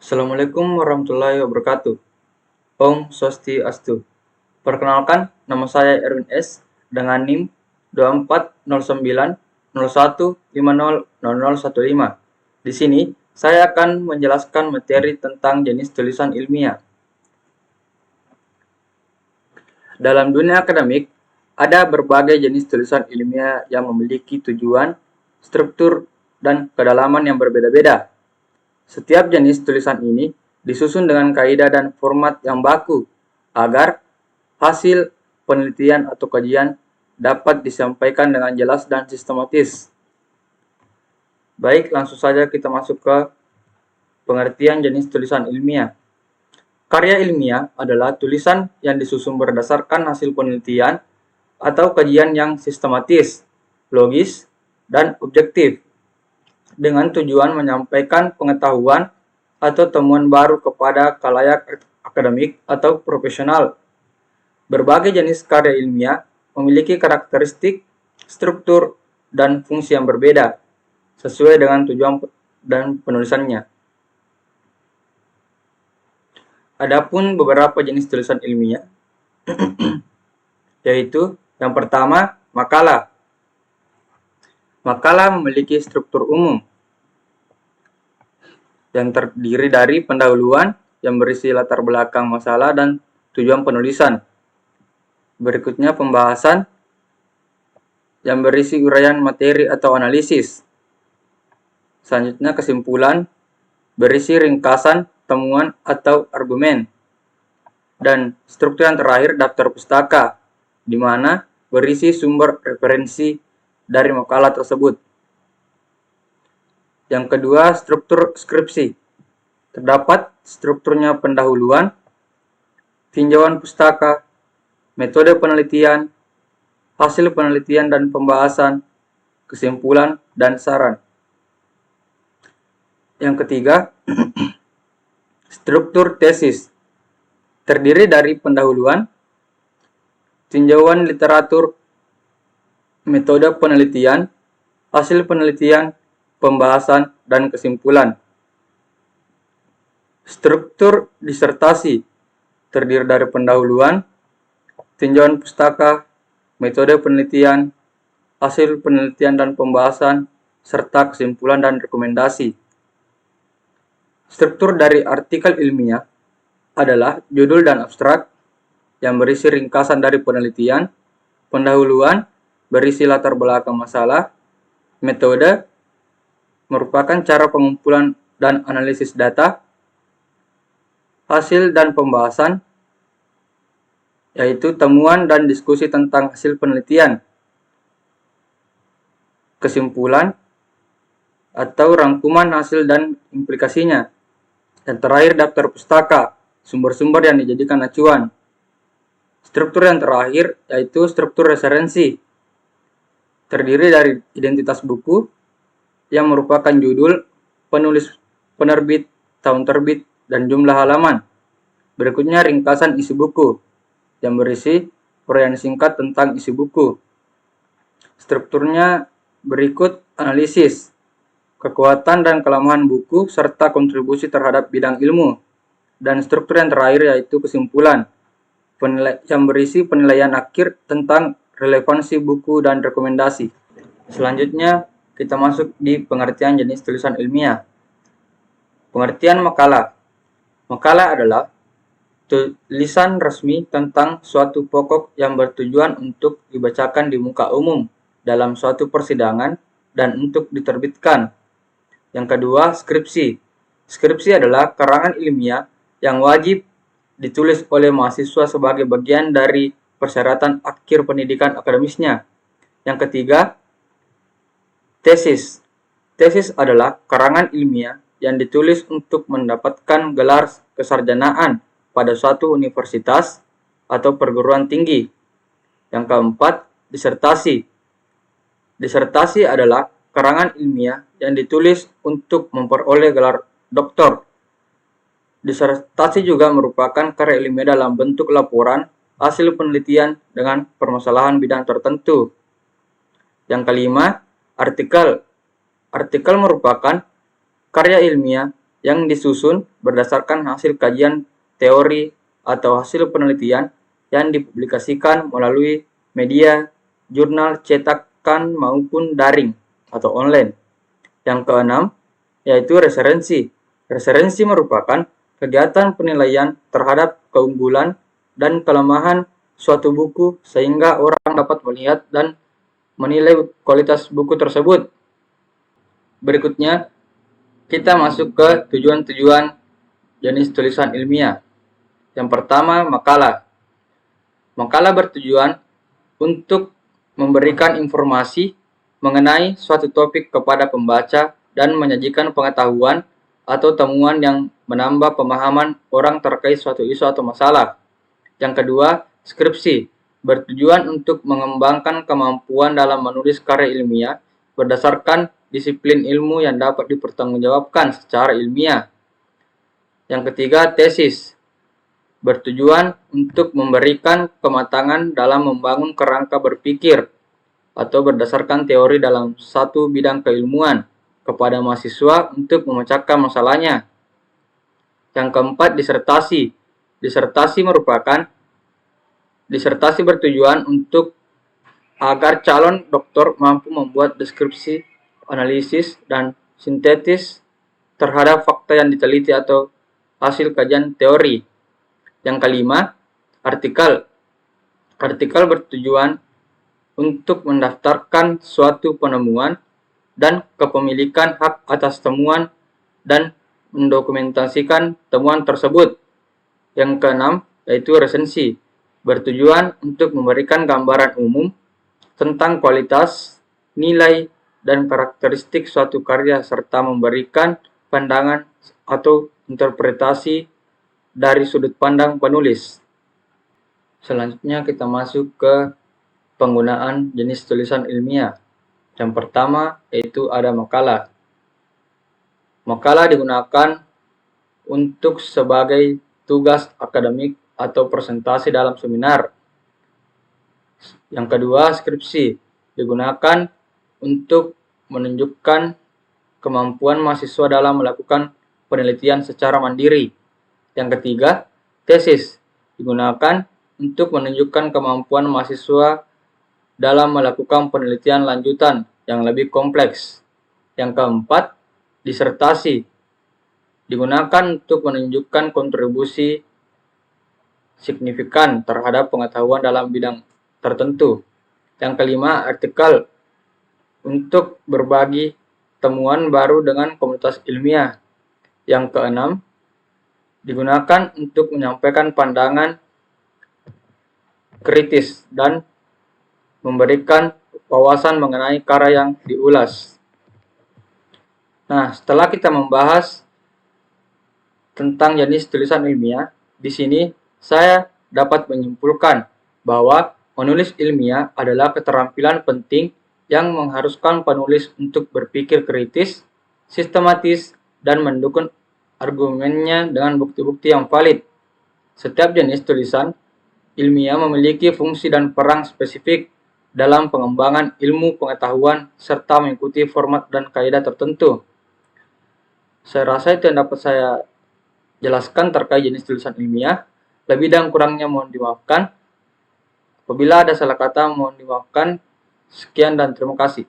Assalamualaikum warahmatullahi wabarakatuh. Om Swastiastu. Perkenalkan, nama saya Erwin S. dengan NIM 240901500015. Di sini, saya akan menjelaskan materi tentang jenis tulisan ilmiah. Dalam dunia akademik, ada berbagai jenis tulisan ilmiah yang memiliki tujuan, struktur, dan kedalaman yang berbeda-beda. Setiap jenis tulisan ini disusun dengan kaidah dan format yang baku agar hasil penelitian atau kajian dapat disampaikan dengan jelas dan sistematis. Baik, langsung saja kita masuk ke pengertian jenis tulisan ilmiah. Karya ilmiah adalah tulisan yang disusun berdasarkan hasil penelitian atau kajian yang sistematis, logis, dan objektif, dengan tujuan menyampaikan pengetahuan atau temuan baru kepada khalayak akademik atau profesional. Berbagai jenis karya ilmiah memiliki karakteristik, struktur, dan fungsi yang berbeda, sesuai dengan tujuan dan penulisannya. Adapun beberapa jenis tulisan ilmiah, yaitu yang pertama, makalah. Makalah memiliki struktur umum yang terdiri dari pendahuluan yang berisi latar belakang masalah dan tujuan penulisan. Berikutnya pembahasan yang berisi uraian materi atau analisis. Selanjutnya kesimpulan berisi ringkasan, temuan, atau argumen. Dan struktur yang terakhir daftar pustaka, di mana berisi sumber referensi dari makalah tersebut. Yang kedua, struktur skripsi. Terdapat strukturnya pendahuluan, tinjauan pustaka, metode penelitian, hasil penelitian dan pembahasan, kesimpulan, dan saran. Yang ketiga, struktur tesis. Terdiri dari pendahuluan, tinjauan literatur, metode penelitian, hasil penelitian, pembahasan, dan kesimpulan. Struktur disertasi terdiri dari pendahuluan, tinjauan pustaka, metode penelitian, hasil penelitian dan pembahasan, serta kesimpulan dan rekomendasi. Struktur dari artikel ilmiah adalah judul dan abstrak yang berisi ringkasan dari penelitian, pendahuluan berisi latar belakang masalah, metode merupakan cara pengumpulan dan analisis data, hasil dan pembahasan yaitu temuan dan diskusi tentang hasil penelitian, kesimpulan atau rangkuman hasil dan implikasinya. Dan terakhir daftar pustaka, sumber-sumber yang dijadikan acuan. Struktur yang terakhir yaitu struktur referensi. Terdiri dari identitas buku yang merupakan judul, penulis, penerbit, tahun terbit, dan jumlah halaman. Berikutnya ringkasan isi buku yang berisi uraian singkat tentang isi buku. Strukturnya berikut analisis, kekuatan dan kelemahan buku, serta kontribusi terhadap bidang ilmu. Dan struktur yang terakhir yaitu kesimpulan, yang berisi penilaian akhir tentang relevansi buku dan rekomendasi. Selanjutnya, kita masuk di pengertian jenis tulisan ilmiah. Pengertian makalah. Makalah adalah tulisan resmi tentang suatu pokok yang bertujuan untuk dibacakan di muka umum dalam suatu persidangan dan untuk diterbitkan. Yang kedua, skripsi. Skripsi adalah karangan ilmiah yang wajib ditulis oleh mahasiswa sebagai bagian dari persyaratan akhir pendidikan akademisnya. Yang ketiga, tesis. Tesis adalah karangan ilmiah yang ditulis untuk mendapatkan gelar kesarjanaan pada suatu universitas atau perguruan tinggi. Yang keempat, disertasi. Disertasi adalah karangan ilmiah yang ditulis untuk memperoleh gelar doktor. Disertasi juga merupakan karya ilmiah dalam bentuk laporan hasil penelitian dengan permasalahan bidang tertentu. Yang kelima, artikel. Artikel merupakan karya ilmiah yang disusun berdasarkan hasil kajian teori atau hasil penelitian yang dipublikasikan melalui media, jurnal cetakan maupun daring atau online. Yang keenam, yaitu referensi. Referensi merupakan kegiatan penilaian terhadap keunggulan dan kelemahan suatu buku sehingga orang dapat melihat dan menilai kualitas buku tersebut. Berikutnya, kita masuk ke tujuan-tujuan jenis tulisan ilmiah. Yang pertama, makalah. Makalah bertujuan untuk memberikan informasi mengenai suatu topik kepada pembaca dan menyajikan pengetahuan atau temuan yang menambah pemahaman orang terkait suatu isu atau masalah. Yang kedua, skripsi. Bertujuan untuk mengembangkan kemampuan dalam menulis karya ilmiah berdasarkan disiplin ilmu yang dapat dipertanggungjawabkan secara ilmiah. Yang ketiga, tesis. Bertujuan untuk memberikan kematangan dalam membangun kerangka berpikir atau berdasarkan teori dalam satu bidang keilmuan kepada mahasiswa untuk memecahkan masalahnya. Yang keempat, disertasi. Disertasi bertujuan untuk agar calon doktor mampu membuat deskripsi, analisis, dan sintetis terhadap fakta yang diteliti atau hasil kajian teori. Yang kelima, artikel. Artikel bertujuan untuk mendaftarkan suatu penemuan dan kepemilikan hak atas temuan dan mendokumentasikan temuan tersebut. Yang keenam, yaitu resensi. Bertujuan untuk memberikan gambaran umum tentang kualitas, nilai, dan karakteristik suatu karya serta memberikan pandangan atau interpretasi dari sudut pandang penulis. Selanjutnya kita masuk ke penggunaan jenis tulisan ilmiah. Yang pertama yaitu ada makalah. Makalah digunakan untuk sebagai tugas akademik atau presentasi dalam seminar. Yang kedua, skripsi. Digunakan untuk menunjukkan kemampuan mahasiswa dalam melakukan penelitian secara mandiri. Yang ketiga, tesis. Digunakan untuk menunjukkan kemampuan mahasiswa dalam melakukan penelitian lanjutan yang lebih kompleks. Yang keempat, disertasi. Digunakan untuk menunjukkan kontribusi signifikan terhadap pengetahuan dalam bidang tertentu. Yang kelima, artikel. Untuk berbagi temuan baru dengan komunitas ilmiah. Yang keenam, digunakan untuk menyampaikan pandangan kritis dan memberikan wawasan mengenai karya yang diulas. Nah, setelah kita membahas tentang jenis tulisan ilmiah, di sini saya dapat menyimpulkan bahwa menulis ilmiah adalah keterampilan penting yang mengharuskan penulis untuk berpikir kritis, sistematis, dan mendukung argumennya dengan bukti-bukti yang valid. Setiap jenis tulisan ilmiah memiliki fungsi dan peran spesifik dalam pengembangan ilmu pengetahuan serta mengikuti format dan kaidah tertentu. Saya rasa itu yang dapat saya jelaskan terkait jenis tulisan ilmiah. Lebih dan kurangnya mohon dimaafkan. Apabila ada salah kata mohon dimaafkan. Sekian dan terima kasih.